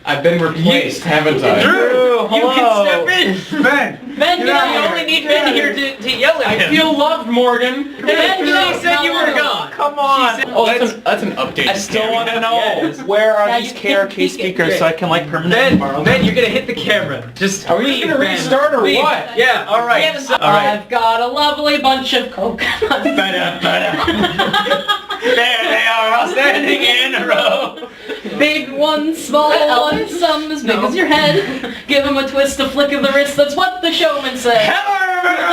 I've been replaced, haven't I? Drew, you can step in. Ben, You only need Ben here to yell at him. I feel loved, Morgan. Ben, she said you were gone. come on. Oh, that's an update. I still want to Yeah. know where are Yeah, these you can KRK peek it. speakers so I can like permanently borrow them. Ben, you're gonna hit the camera. Just Are we leave, gonna Ben. restart or Leave. what? Yeah. All right. All right. I've got a lovely bunch of coconuts. There they are, all standing in a row. Big ones, small ones, some as big as your head. Give them a twist, a flick of the wrist. That's what the showman said. Hello,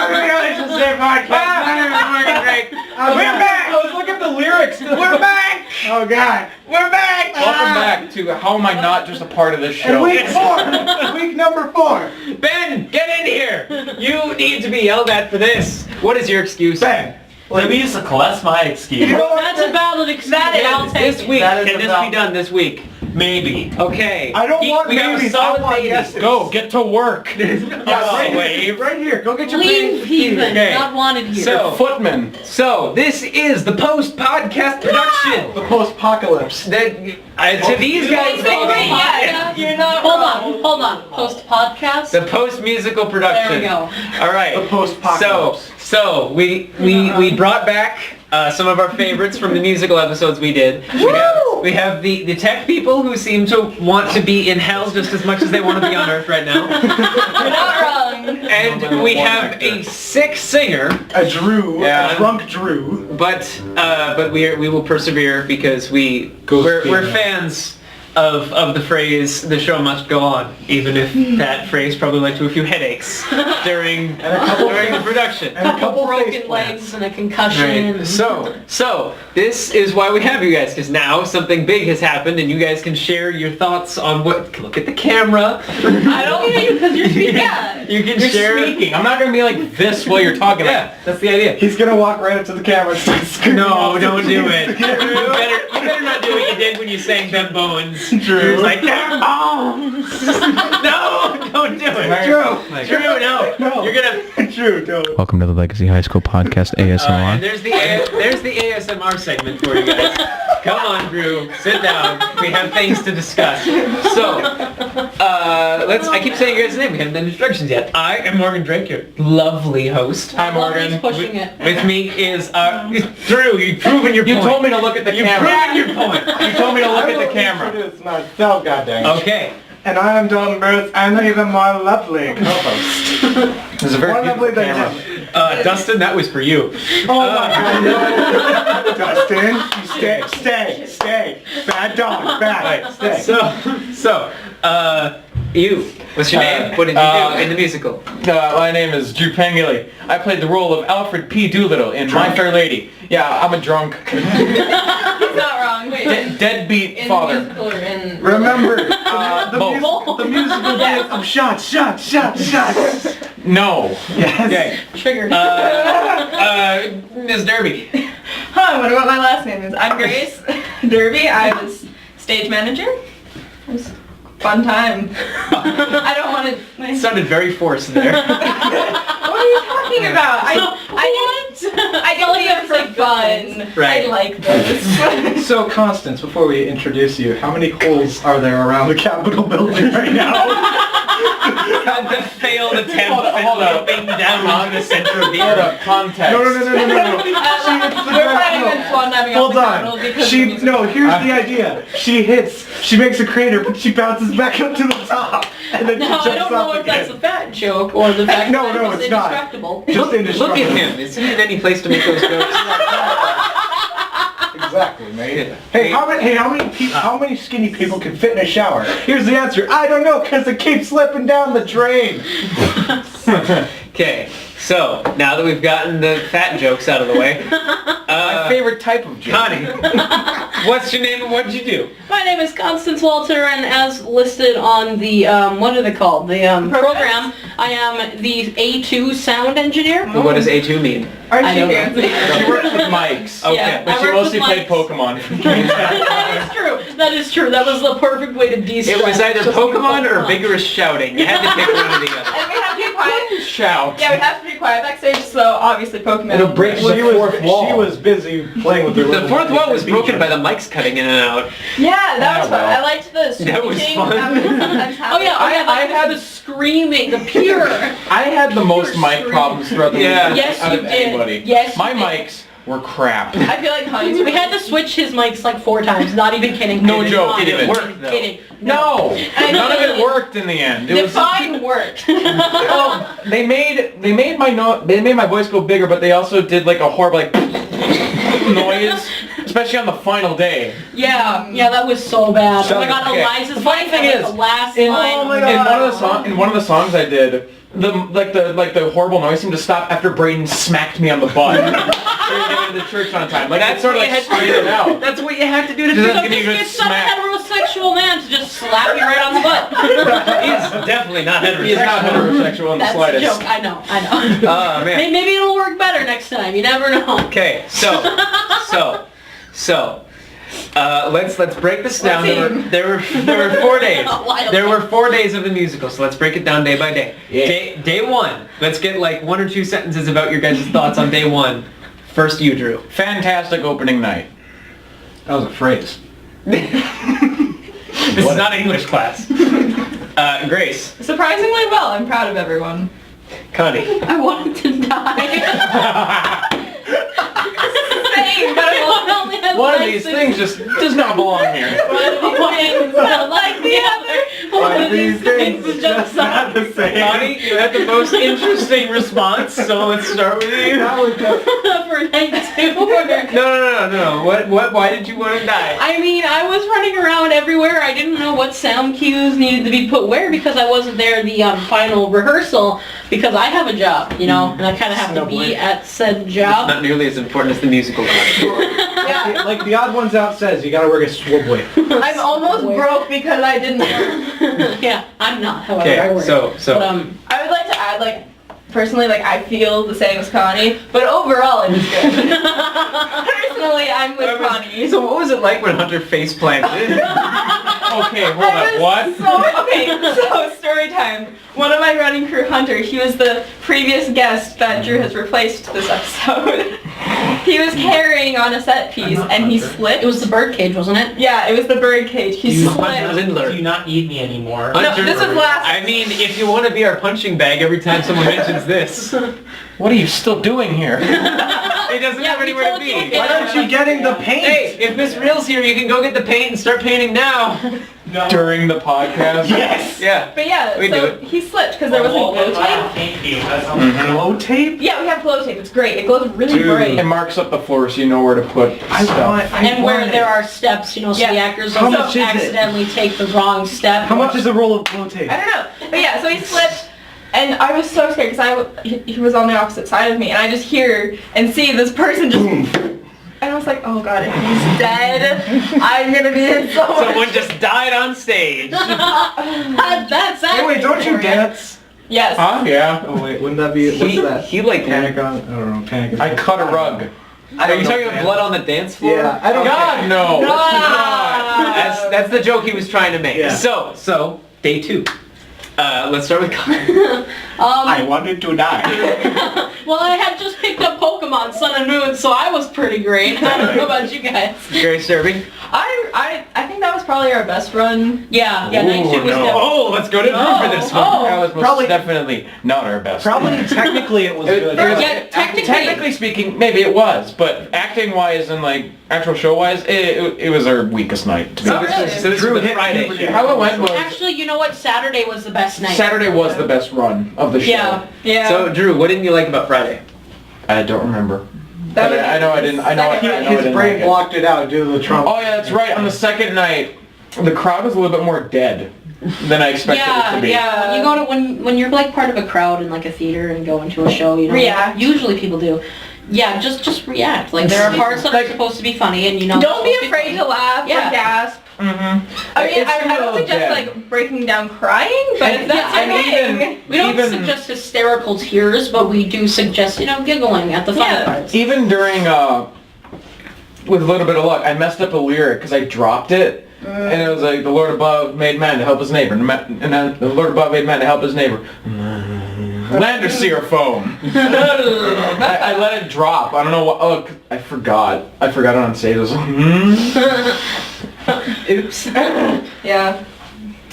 everybody. Welcome to the podcast. My name is Morgan Drake. We're back. I was looking at the lyrics. We're back. Oh God. We're back. Welcome back to How Am I Not Just a Part of This And Show? week 4. Week number 4. Ben, get in here. You need to be yelled at for this. What is your excuse? Ben. Let me use that's my excuse. That's a valid excuse. I'll take This it. week. That is Can this about- be done this week? Maybe. Okay. I don't want we got a maybes, solid I want maybe. yeses. Go, get to work. Right here. Go get your Leave heathen, Okay. not wanted here. So- Footman. So this is the post-podcast production. The post-apocalypse. To these guys, You're not Hold on. Post-podcast? the post-musical production. There we go. All right. The post-apocalypse. So we brought back some of our favorites from the musical episodes we did. We have the tech people who seem to want to be in hell just as much as they want to be on Earth right now. You're not wrong. And we have a sick singer, A Drew. Yeah. A drunk Drew. but we will persevere because we're fans of the phrase "the show must go on," even if that phrase probably led to a few headaches during the production. And a couple broken face legs and a concussion. Right. So this is why we have you guys, because now something big has happened, and you guys can share your thoughts on what. Look at the camera. I don't hear you because you're speaking. Yeah. You can You're share. speaking. I'm not gonna be like this while you're talking. Yeah, that's the idea. He's gonna walk right up to the camera and start screaming. No, don't do it. You better not do what you did when you sang "Them Bones." Drew. It was like "Them Bones." No, don't do it. Drew, no. You're gonna. Drew, don't. Welcome to the Legacy High School Podcast And ASMR. there's the ASMR segment for you guys. Come on, Drew. Sit down. We have things to discuss. So, I keep saying your guys' name. We haven't done introductions yet. I am Morgan Drake, your lovely host. Hi, Morgan. He's pushing it. With me is Drew. You've proven your You point. told me to look at the You've camera. proven your point. You told me to look I at the will camera. introduce myself, goddamn. Okay. And I am Dalton Bruce, and even more lovely co-host. There's a very More lovely beautiful than camera. him. Dustin, that was for you. Oh my God, no. Dustin, you stay. Bad dog, bad. Stay. So, you. What's your name? What did you do in the musical? My name is Drew Pengilly. I played the role of Alfred P. Doolittle in My Fair Lady. Yeah, I'm a drunk, He's not wrong. Wait. deadbeat In father. the musical or in... Remember, both. the musical dance of shots. No. Yes. Okay. Triggered. Ms. Derby. Hi, what about my last name is? I'm Grace Derby. I was stage manager. It was a fun time. I don't want to. It sounded very forced there. What are you talking about? I did it for fun. Right. I like this. So, Constance, before we introduce you, how many holes are there around the Capitol building right now? The failed attempt Hold at up. loping down onto the center of the Hold earth. up, context. No. We're planning on fun-diving Hold off the Capitol on. because of the musical. Here's the idea. She makes a crater, but she bounces back up to the top, and then Now, she I jumps don't know off if that's again. a fat joke or the fact No, that no, it was it's not. indestructible. Just Look at indestructible. him. Is he in any place to make those jokes? Exactly, mate. Hey, how many skinny people can fit in a shower? Here's the answer. I don't know, because it keeps slipping down the drain. Okay, so now that we've gotten the fat jokes out of the way, My favorite type of joke. Connie, what's your name and what did you do? My name is Constance Walter, and as listed on the, what are they called? The program, I am the A2 sound engineer. What does A2 mean? Aren't I you don't know. fancy? She works with mics. Okay, Yeah, But I she work mostly with played mics. Pokemon. That is true. That is true. That was the perfect way to de-stress. It was either Just Pokemon or Pokemon. vigorous shouting. You had to pick one or the other. And we have new quiet. Shout. Yeah, we have to be quiet backstage, so obviously Pokemon. It'll break the fourth wall. She was busy playing with her. The fourth wall was broken by the mics cutting in and out. Yeah, that was fun. well. I liked the That was screeching. fun. That was sometimes Oh yeah, I had the screaming, the pure. I had the most mic problems throughout the Yeah. week Yes, out you of did. anybody. Yes, My you did. mics were crap. I feel like Connie's. We had to switch his mics like 4 times. Not even kidding. No Kidding. joke, Not it didn't even work, though. Kidding. No, I none of it know. worked in the end. It was Define worked. well, they made my voice go bigger, but they also did like a horrible like noise, especially on the final day. Yeah, that was so bad. Oh my god, Okay. Eliza's The funny mic thing had, like, is, the last in, line. Oh my in God. one of the songs I did, the horrible noise seemed to stop after Braden smacked me on the butt. During getting to the church on time. Like that's sort of like straight it out. That's what you have to do to Just do So give me a just good get some smack. heterosexual man to just slap you right on the butt. He's definitely not heterosexual. He is not heterosexual in the That's a slightest. joke. I know. Oh man. Maybe it'll work better next time. You never know. Okay, so let's break this down. There were 4 days. Wild. There were 4 days of the musical, so let's break it down day by day. Yeah. Day 1. Let's get like 1 or 2 sentences about your guys' thoughts on day 1. First, you, Drew. Fantastic opening night. That was a phrase. This is not English class. Grace. Surprisingly well. I'm proud of everyone. Connie. I wanted to die. Same, but I only have One of like these six- things just does not belong here. Like the other. One of these things is just not the same. Connie, you had the most interesting response, so let's start with you. for night 2. Or... No. What? Why did you want to die? I mean, I was running around everywhere. I didn't know what sound cues needed to be put where because I wasn't there the final rehearsal because I have a job, and I kind of have to be at said job. Not nearly as important as the musical. Yeah. Like the odd ones out says, you gotta work a swabway. I'm almost broke because I didn't work. Yeah, I'm not. However, I Okay, work. so But, I would like to add, personally, I feel the same as Connie, but overall it was good. Personally, I'm with Connie. So what was it like when Hunter face planted? Okay, hold up. What? So story time. One of my running crew, Hunter, he was the previous guest that Drew has replaced this episode. He was carrying on a set piece and he slipped. it was the bird cage, wasn't it? Yeah, it was the bird cage. He slipped. Lindler. Do not need me anymore. No, this was last. I mean, if you want to be our punching bag every time someone mentions this, What are you still doing here? it doesn't Yeah, have we anywhere to told you be. to Why aren't you getting the paint? Hey, if Miss Real's here, you can go get the paint and start painting now. During the podcast? Yes! Yeah. But yeah, We do so it. he slipped because there wasn't glow tape. Glow tape? Yeah, we have glow tape. It's great. It glows really bright. It marks up the floor so you know where to put stuff. And where there are steps, so Yeah. the actors How don't much is it? accidentally take the wrong step. How much is a roll of glow tape? I don't know. But yeah, so he slipped, and I was so scared because he was on the opposite side of me, and I just hear and see this person just. And I was like, oh god, if he's dead, I'm gonna be in so much. Someone just died on stage. That's Hey, wait, don't you dance? Yes. Huh? Yeah. Oh wait, wouldn't that be, what's that? He like. Panic on, I don't know, panic. I cut a rug. Are you talking about blood on the dance floor? Yeah, I don't God, no. That's the joke he was trying to make. Yeah. So day 2. Let's start with Connie. I wanted to die. Well, I had just picked up Pokemon Sun and Moon, so I was pretty great. I don't know about you guys. Very disturbing. I think that was probably our best run. Yeah, night 2 was no. definitely. Oh, let's go to Drew for this one. That was most Probably- definitely not our best. Probably technically it was good. Yeah, technically. Speaking, maybe it was, but acting-wise and actual show-wise, it was our weakest night. To be So honest. this is Drew the hit Friday. puberty. How it went was Actually, you know what? Saturday was the best night. Saturday was the best run of the show. Yeah. Yeah. So Drew, what didn't you like about Friday? I don't remember. That was I know I didn't. I know I second didn't His brain like it. blocked it out due to the trauma. Oh yeah, that's right. On the second night, the crowd was a little bit more dead than I expected it Yeah, to be. yeah. When you go to when you're part of a crowd in a theater and go into a show, React. Usually people do. Yeah, just react. There are parts that are supposed to be funny, and Don't be afraid to laugh Yeah. or gasp. Mm-hmm. I mean, It's I a don't little suggest dead. breaking down crying, but if that's I your mean, thing. We don't Even- suggest hysterical tears, but we do suggest, giggling at the fun Yeah. parts. Even during, with a little bit of luck, I messed up a lyric because I dropped it, and it was like, the Lord above made man to help his neighbor, and then the Lord above made man to help his neighbor. Land or sea or foam. I let it drop. I don't know what. Oh, I forgot. I forgot it on stage. I was like, Oops. Yeah.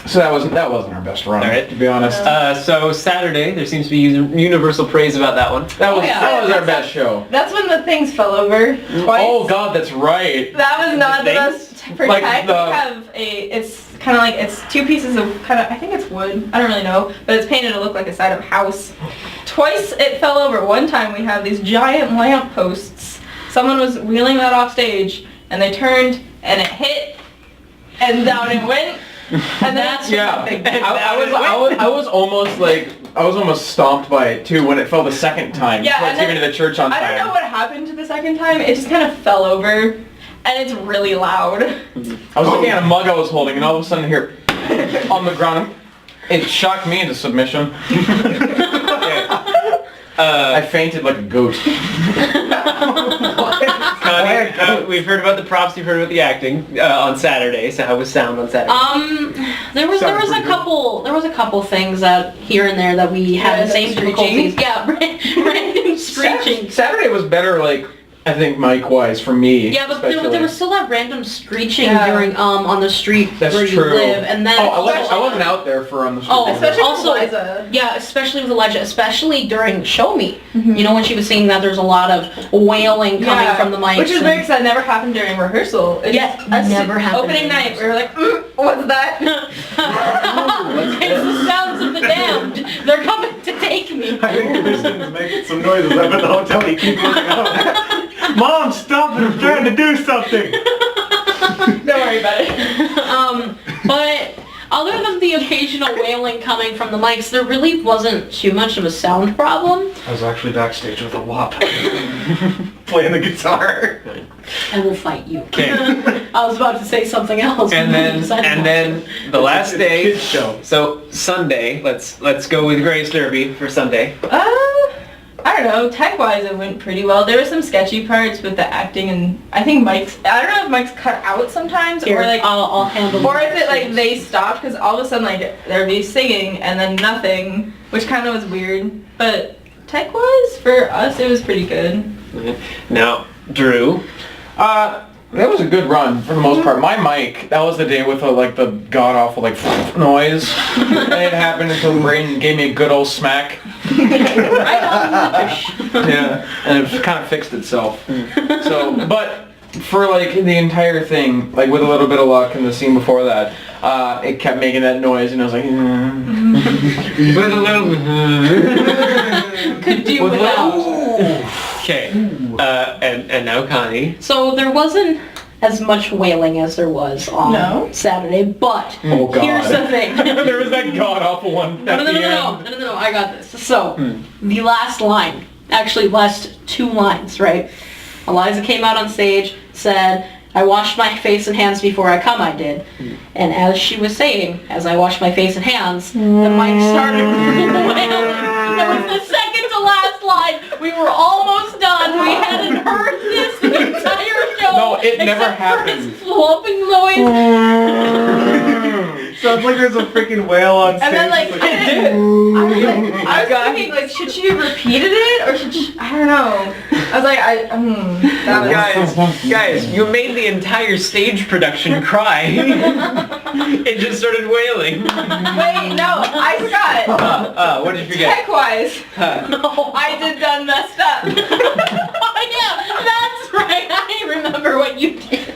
So that wasn't our best run, All right. to be honest. So Saturday, there seems to be universal praise about that one. That was yeah. that was our best show. That's when the things fell over twice. Oh God, that's right. That was not the things? best for Like tech. the- We have it's kind of like, it's two pieces of I think it's wood. I don't really know, but it's painted to look like a side of a house. Twice it fell over. One time we have these giant lamp posts. Someone was wheeling that off stage, and they turned, and it hit, and down it went. And that's Yeah, big. I was almost stomped by it too when it fell the second time. Yeah, towards and then- getting to the church on I time. don't know what happened to the second time. It just kind of fell over, and it's really loud. I was looking at a mug I was holding, and all of a sudden here, on the ground, it shocked me into submission. I fainted like a goat. Connie, we've heard about the props, you've heard about the acting on Saturday. So how was sound on Saturday? There was a couple things that here and there that we had the same difficulties. Yeah, random screeching. Saturday was better, like, I think mic-wise for me. Yeah, but there was still that random screeching Yeah. during on the street That's where true. you live, and then I wasn't out there for on the street. Oh, Especially also, with Eliza. yeah, especially with Elijah, especially during Show Me. You know, when she was saying that there's a lot of wailing coming from the mics. Which is and- weird because that never happened during rehearsal. It Yeah, just- us never happened Opening during night, we were like, what's that? It's the sounds of the damned. They're coming to take me. I think Kristen's making some noises up at the hotel. He keeps looking out. Mom, stop it! I'm trying to do something. Don't worry about it. But other than the occasional wailing coming from the mics, there really wasn't too much of a sound problem. I was actually backstage with a wop, playing the guitar. I will fight you. Okay. I was about to say something else. And then the last It's a day. kids show. So Sunday, let's go with Grace Derby for Sunday. I don't know, tech-wise it went pretty well. There were some sketchy parts with the acting, and I think Mike's, I don't know if Mike's cut out sometimes, Here, or like, I'll handle or it. if it like they stopped, because all of a sudden like there'd be singing and then nothing, which kind of was weird. But tech-wise, for us, it was pretty good. Now, Drew. That was a good run for the most part. My mic, that was the day with the god awful noise. And it happened until Brayden gave me a good old smack. Right on the Yeah, and it kind of fixed itself. So, but for the entire thing, with a little bit of luck in the scene before that, it kept making that noise, and I was like, With a little. Could do without. Okay. And now Connie. So there wasn't as much wailing as there was on Saturday, but Oh, God. here's the thing. there was that god awful one at the end. No, I got this. So, the last line, actually last two lines, right? Eliza came out on stage, said, I washed my face and hands before I come, I did. And as she was saying, as I washed my face and hands, the mic started wailing. That was the second to last line. We were almost done. We hadn't heard this the entire show. No, it never except for happened. his flopping noise. Sounds like there's a freaking whale on stage. And then like, It's I was thinking like, should she have repeated it or should she, I don't know. I was like, that was Guys, you made the entire stage production cry. It just started wailing. Wait, no, I forgot. What did you forget? Tech-wise, No. I did done messed up. Oh, yeah, that's right. I remember what you did.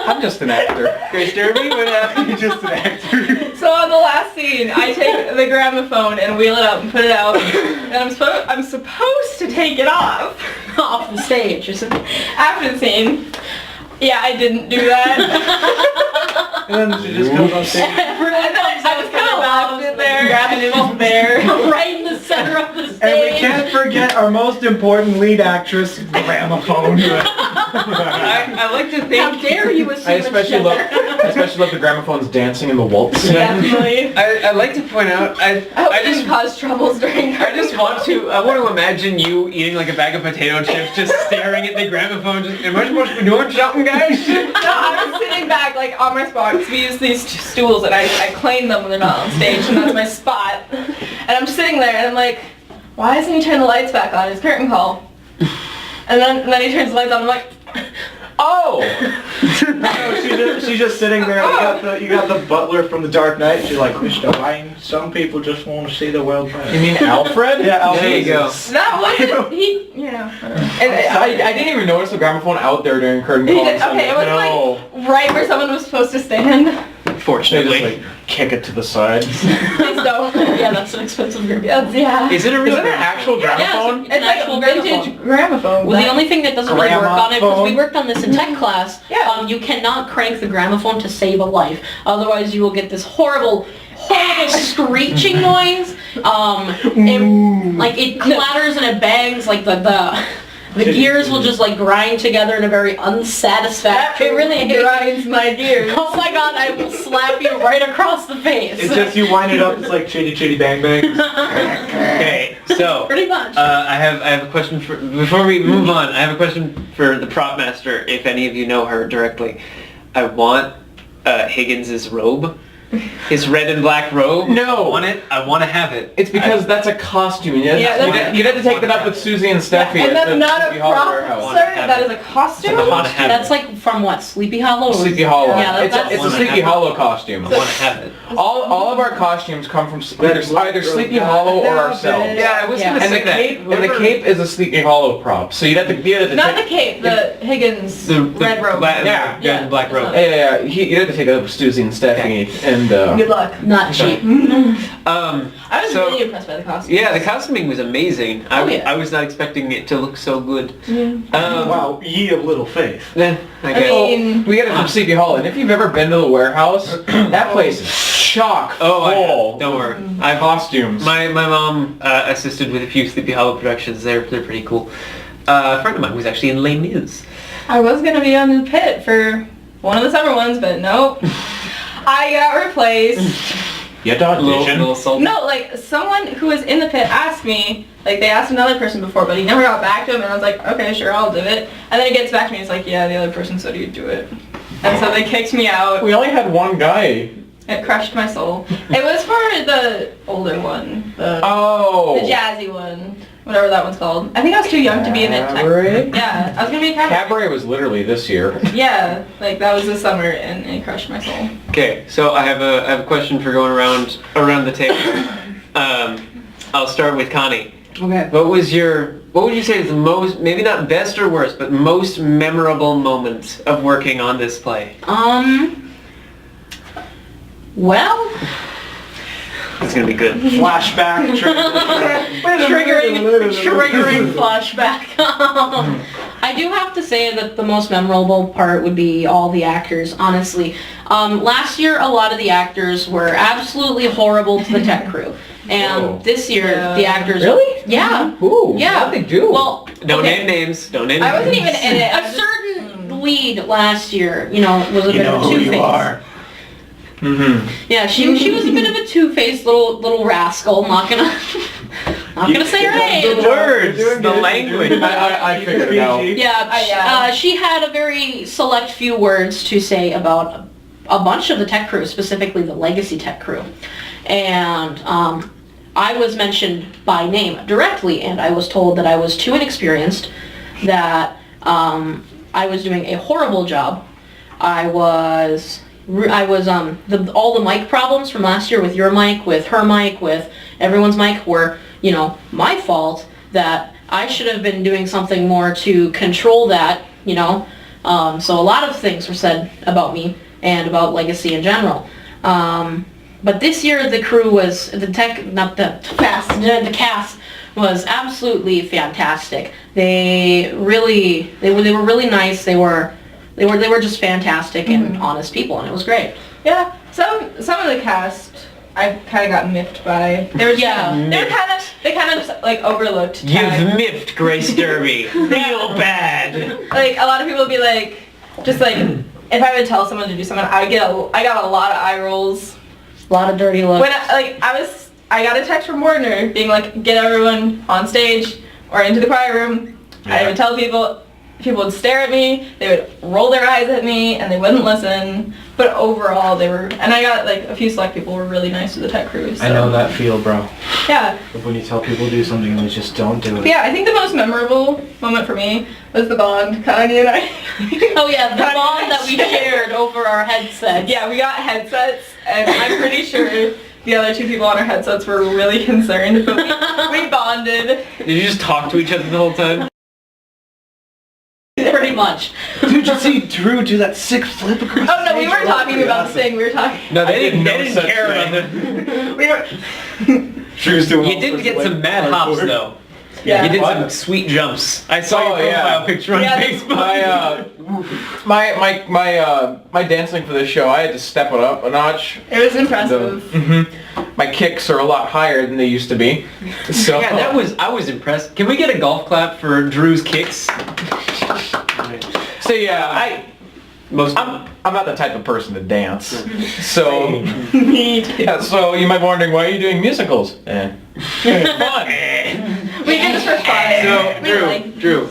I'm just an actor. Grace Derby, what happened? You're just an actor. So on the last scene, I take the gramophone and wheel it up and put it out, and I'm supposed to take it off Off the stage, isn't it? after the scene. Yeah, I didn't do that. And then she just comes on stage. Everyone And then comes I out was with kind of gloves, back there, and it was there. right in the center of the And we stage. can't forget our most important lead actress, gramophone. I like to How think. dare you assume I especially love the gramophones dancing in the waltz. Definitely. I like to point out. I hope it didn't cause troubles during I want to imagine you eating like a bag of potato chips, just staring at the gramophone. Just, am I supposed to be doing something, guys? No, I was sitting back like on my spot because we use these stools and I clean them when they're not on stage and that's my spot. And I'm sitting there and I'm like, why isn't he turning the lights back on? It's curtain call. And then he turns the lights on. I'm like, Oh! No, she's just sitting there. You got the butler from The Dark Knight. She's like, Mr. Wayne, some people just want to see the world burn. You mean Alfred? Yeah, Alfred. There you go. that wasn't, he, you know. And I didn't even notice the gramophone out there during curtain he call. did, okay, it was like right where someone was supposed to stand. They just Fortunately. like kick it to the side. Please don't. Yeah, that's an expensive gramophone. Yeah. Is it a Is real it an actual gramophone? It's like actual a vintage gramophone. Well, the only thing that doesn't really work on it, because we Gramophone. worked on this in tech class, Yeah. you cannot crank the gramophone to save a life. Otherwise, you will get this horrible screeching noise. It clatters and it bangs, like the gears will just like grind together in a very unsatisfactory. It really grinds my gears. Oh my god, I will slap you right across the face. It's just you wind it up. It's like chitty chitty bang bang. Okay, so Pretty much. I have a question for before we move on. I have a question for the prop master. If any of you know her directly, I want Higgins's robe, his red and black robe. No. I want it. I want to have it. It's because that's a costume. You'd have to take that up with Susie and Steffi And at that's the not a Sleepy Hollow prop, warehouse. sir. That is a costume. I want to have That's it. like from what? Sleepy Hollow? Sleepy Hollow. Yeah, it's that's- a Sleepy Hollow costume. I want to have it. All of our costumes come from either Sleepy Hollow or ourselves. Yeah, I was Yeah. gonna And say the that. cape, and the cape is a Sleepy Hollow prop. So you'd have to Not the cape, the Higgins The red robe. Black, Yeah. red and black robe. Yeah. You'd have to take it up with Susie and Steffi and Good luck. Not cheap. I was So- really impressed by the costume. Yeah, the costuming was amazing. yeah. I was not expecting it to look so good. Wow, ye of little faith. Then I I guess. mean, we get it from Sleepy Hollow. And if you've ever been to the warehouse, that place is chock Oh, full don't worry. of I've costumes. My mom assisted with a few Sleepy Hollow productions. They're pretty cool. A friend of mine was actually in Les Mis. I was gonna be on the pit for one of the summer ones, but nope. I got replaced. You had to audition. Little salty. No, like someone who was in the pit asked me, like they asked another person before, but he never got back to him, and I was like, okay, sure, I'll do it. And then he gets back to me, he's like, yeah, the other person said you'd do it. And so they kicked me out. We only had one guy. It crushed my soul. It was for the older one, the Oh. jazzy one, whatever that one's called. I think I was too young to be in it. Cabaret? Yeah, I was gonna be a cabaret. Cabaret was literally this year. Yeah, like that was this summer, and it crushed my soul. Okay, so I have a question for going around the table. I'll start with Connie. Okay. What would you say is the most, maybe not best or worst, but most memorable moment of working on this play? Well, It's gonna be good. Flashback. triggering flashback. I do have to say that the most memorable part would be all the actors, honestly. Last year, a lot of the actors were absolutely horrible to the tech crew. And Whoa. this year, Yeah. the actors... Really? Yeah. Ooh. Yeah. What they do? Well, Don't okay. name names. Don't name names. I wasn't even in it. A certain lead last year, was a You bit know of a who two-face. you are. Mm-hmm. Yeah, she was a bit of a two-faced little rascal. Not gonna say her name. The words, You're doing the good. language. I figured it out. Yeah, yeah. she had a very select few words to say about a bunch of the tech crew, specifically the legacy tech crew. And I was mentioned by name directly, and I was told that I was too inexperienced, that I was doing a horrible job. All the mic problems from last year with your mic, with her mic, with everyone's mic were, my fault, that I should have been doing something more to control that, So a lot of things were said about me and about Legacy in general. But this year the crew was, the cast was absolutely fantastic. They were really nice. They were just fantastic and honest people, and it was great. Yeah, some of the cast I kind of got miffed by. They kind of just, like overlooked. You've time. miffed Grace Derby. Real bad. Like a lot of people would be like, just like if I would tell someone to do something, I got a lot of eye rolls. A lot of dirty looks. When I got a text from Warner being like, get everyone on stage or into the choir room. I would tell people would stare at me, they would roll their eyes at me, and they wouldn't listen. But overall, they were, and I got like a few select people were really nice to the tech crew. So. I know that feel, bro. Yeah. When you tell people to do something and they just don't do it. Yeah, I think the most memorable moment for me was the bond, Connie and I. Oh yeah, the bond that we shared over our headsets. Yeah, we got headsets, and I'm pretty sure the other two people on our headsets were really concerned, but we bonded. Did you just talk to each other the whole time? Pretty much. Did you see Drew do that sick flip across Oh no, we stage? weren't talking about the thing. We were talking. No, they did didn't. no They didn't such care thing. about the. We were. Drew's doing You all did sorts get of, some like, mad hops hardcore. though. Yeah. You did What? some sweet jumps. I saw Oh, your profile yeah. picture on Yeah, Facebook. My dancing for this show, I had to step it up a notch. It was impressive. My kicks are a lot higher than they used to be. So Yeah, I was impressed. Can we get a golf clap for Drew's kicks? So yeah, I'm not the type of person to dance. So Me too. yeah, so you might be wondering, why are you doing musicals? Fun. We did this for fun. So We like- Drew,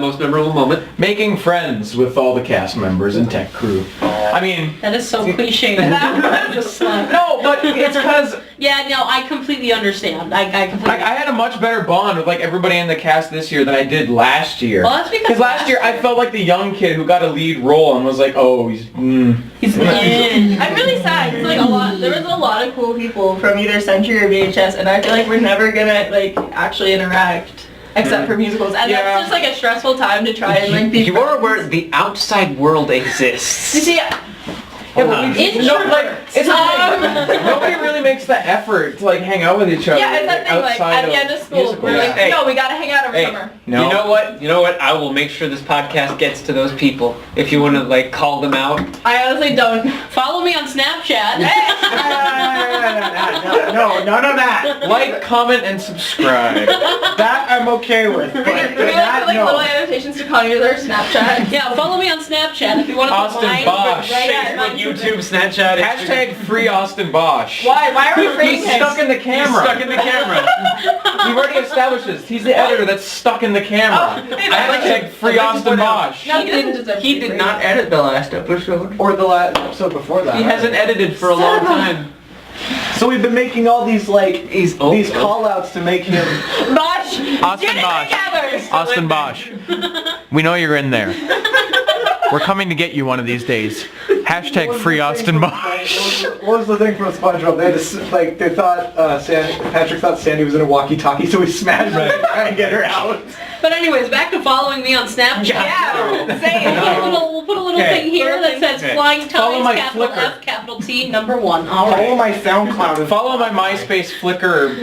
most memorable moment. Making friends with all the cast members and tech crew. I mean, That is so cliche. That was a slap. no, but it's because Yeah, no, I completely understand. I completely. I had a much better bond with like everybody in the cast this year than I did last year. Well, that's because last year I felt like the young kid who got a lead role and was like, oh, he's. he's I'm really sad. 'Cause, like there was a lot of cool people from either Century or VHS, and I feel like we're never gonna like actually interact except for musicals, and Yeah. that's just like a stressful time to try and like be. You are friends. aware the outside world You exists. see, Hold on. It's nobody really makes the effort to like hang out with each other. yeah, it's that thing like outside at the of end of school, musicals. we're like, Hey. no, we gotta hang out over Hey, summer. No. You know what? I will make sure this podcast gets to those people. If you want to like call them out. I honestly don't. Follow me on Snapchat. No, none of that. Like, comment, and subscribe. That I'm okay with. But We like that, put like no. little annotations to Connie with our Snapchat. Yeah, follow me on Snapchat if you want to put Austin mine Bosch. right Facebook, YouTube, Snapchat, Hashtag free Austin Bosch. Why? Why are we afraid He's stuck in the camera. Stuck in the camera. We've already established this. He's the editor that's stuck in the camera. hey, Hashtag free Austin Bosch. No, he doesn't deserve He to be did free. not edit the last episode. Or the last episode before that. He hasn't edited for a long time. So we've been making all these like He's these call outs to make him. Bosch! Austin Get it Bosch. together! Austin Bosch. We know you're in there. We're coming to get you one of these days. Hashtag free Austin Bosch. What was the thing from SpongeBob? They had to, they thought Patrick thought Sandy was in a walkie-talkie, so he smashed her to try and get her out. But anyways, back to following me on Snapchat. Yeah, same. We'll put a little Okay. thing here that says Okay. Flying Follow Ties, my capital Flickr. F, capital T, number 1. All Follow right. my SoundCloud and Follow my MySpace, Flickr,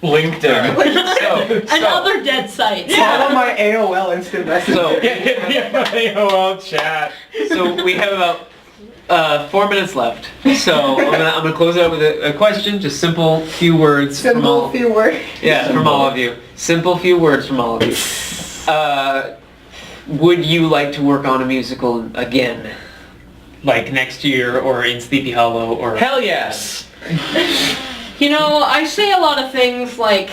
LinkedIn. And other dead sites. follow my AOL instant message. So, AOL chat. so we have about 4 minutes left. So I'm gonna close it out with a question, just simple few words from Simple all. few words. Yeah, from all of you. Simple few words from all of you. Would you like to work on a musical again? Like next year or in Sleepy Hollow or... Hell yes. You know, I say a lot of things like,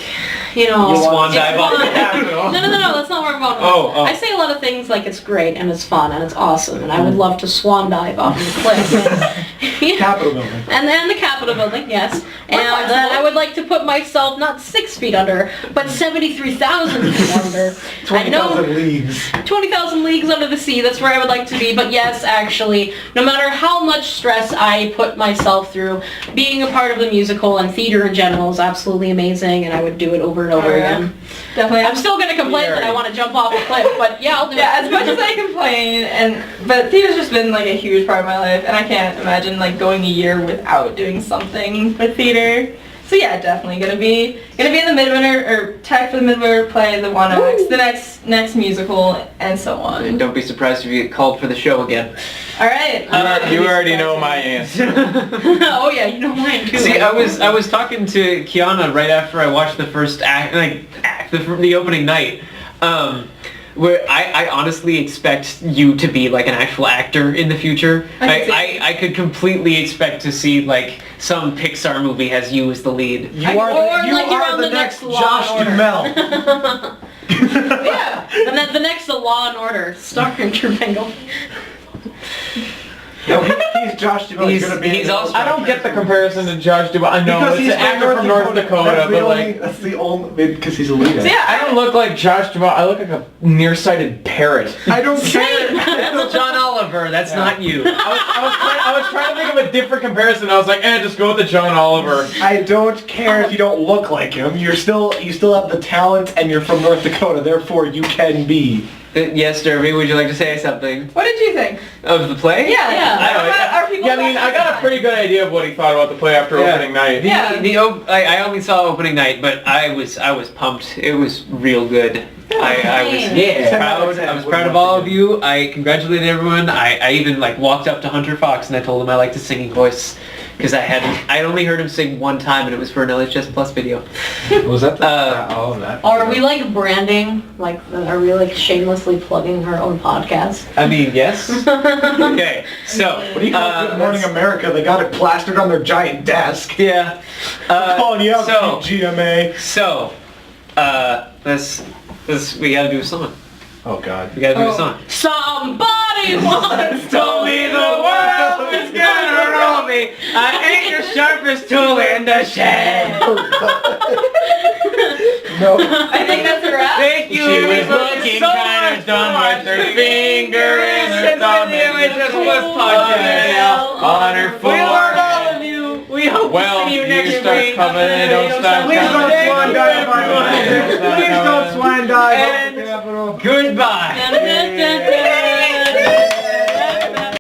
you know... You swan it's dive off fun. the Capitol. No, that's not where I'm going. Oh. I say a lot of things like it's great and it's fun and it's awesome and I would love to swan dive off the cliff. Capitol building. And then the Capitol building, yes. And flexible. I would like to put myself not 6 feet under, but 73,000 feet under. I know 20,000 leagues. 20,000 leagues under the sea, that's where I would like to be. But yes, actually, no matter how much stress I put myself through, being a part of the musical and theater in general is absolutely amazing, and I would do it over and over Oh, yeah. again. Definitely. I'm still going to complain that I want to jump off a cliff, but yeah, I'll do Yeah, it. as much as I complain, but theater's just been like a huge part of my life, and I can't imagine like going a year without doing something with theater. So yeah, definitely gonna be in the midwinter or tech for the midwinter play, the 1X, the next musical, and so on. And don't be surprised if you get called for the show again. All right. You already know my answer. Oh yeah, you know mine too. See, I was talking to Kiana right after I watched the first the opening night, where I honestly expect you to be like an actual actor in the future. I could completely expect to see like some Pixar movie has you as the lead. You are the next Josh Duhamel. Yeah. And then the next The Law and Order, starring Drew Pengilly. No, he's Josh Dubois. He's gonna be. also- I don't get the comparison to Josh Dubois. I know Because it's he's an actor from North Dakota, but like, that's the only because he's a leader. So yeah, I don't look like Josh Dubois. I look like a nearsighted parrot. I don't care. That's John Oliver. That's not you. I was trying to think of a different comparison. I was like, just go with the John Oliver. I don't care if you don't look like him. You still have the talent, and you're from North Dakota. Therefore, you can be. Yes, Derby, would you like to say something what did you think? of the play? Yeah, Yeah. I don't know. Are people Yeah, I mean, I got a pretty good idea of what he thought about the play after opening night. I only saw opening night, but I was pumped. It was real good. I was proud of all of you. I congratulated everyone. I even walked up to Hunter Fox and I told him I liked his singing voice because I'd only heard him sing one time and it was for an LHS Plus video. Was that that? Are we branding? Are we shamelessly plugging our own podcast? I mean, yes. Okay, so What do you call Good Morning America? They got it plastered on their giant desk. Yeah. Calling you out, So GMA. So, we gotta do a song. Oh God. We gotta do a song. Somebody once Told me the world is gonna roll me. I ain't your sharpest tool in the shed. No. I think that's a wrap. Thank you. She was It looking so kinda much dumb fun. with her finger in her thumb The and LHS the Plus podcast. on her We love forehead. all of you. We hope Well, to see you you next start week. coming and don't stop Please don't coming. swine dive. Please don't swine dive. And goodbye.